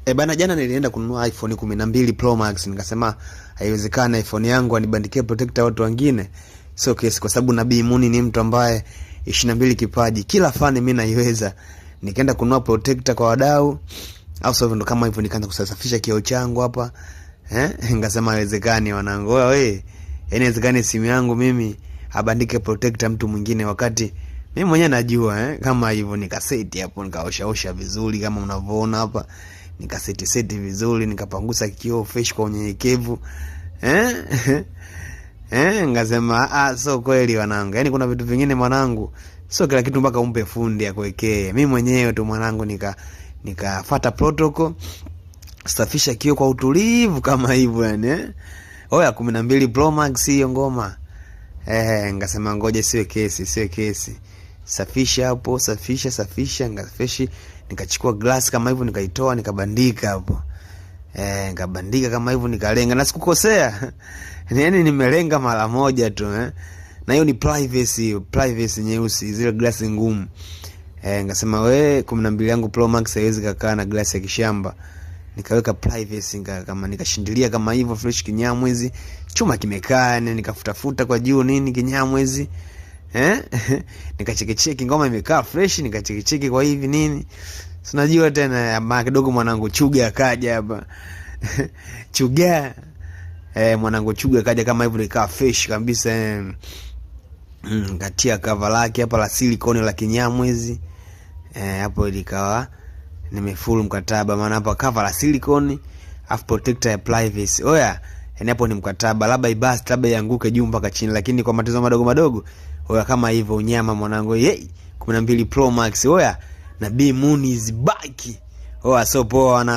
Bana, jana nilienda kununua iPhone 12 Pro Max, nikasema haiwezekani iPhone yangu anibandikie protector watu wengine. Sio kesi, kwa sababu Nabii Muni ni mtu ambaye 22 kipaji. Kila fani mimi naiweza. Nikaenda kununua protector kwa wadau. Au sio, ndo kama hivyo nikaanza kusafisha kioo changu hapa. Nikasema haiwezekani wanangu. Wewe, inawezekani simu yangu mimi abandike protector mtu mwingine, wakati mimi mwenyewe najua kama hivyo. Nikaseti hapo, nikaosha vizuri kama unavyoona hapa. Nikaseti vizuri, nikapangusa kioo fresh kwa unyenyekevu. Ngasema sio kweli wanangu. Yaani kuna vitu vingine mwanangu, sio kila kitu mpaka umpe fundi akuwekee. Mimi mwenyewe tu mwanangu nikafuata protocol, safisha kioo kwa utulivu kama hivyo yani. Oya 12 Pro Max hiyo ngoma. Ngasema ngoja siwe kesi. Safisha hapo, safisha, ngafeshi. Nikachukua glass kama hivyo, nikaitoa, nikabandika hapo. Nikabandika kama hivyo, nikalenga, na sikukosea. Yaani nimelenga mara moja tu na hiyo ni privacy nyeusi, zile glass ngumu. Ngasema 12 yangu Pro Max haiwezi kukaa na glass ya kishamba. Nikaweka privacy kama nikashindilia kama hivyo fresh kinyamwezi. Chuma kimekaa, nikafutafuta kwa juu nini kinyamwezi. Nikacheki ngoma imekaa fresh, nikacheki kwa hivi nini. Unajua tena mara kidogo mwanangu Chuga akaja hapa. Chuga. Mwanangu Chuga akaja kama hivyo, ikaa fresh kabisa. Katia cover lake hapa la silicone la kinyamwezi. Hapo ilikawa nimefull mkataba, maana hapa cover la silicone afu protector ya privacy. Oya, hapo ni mkataba, labda ibasi labda ianguke juu mpaka chini, lakini kwa matatizo madogo oya kama hivyo unyama mwanangu. 12 Pro Max. Oya, Nabii Muni is back. Oya, so poa wana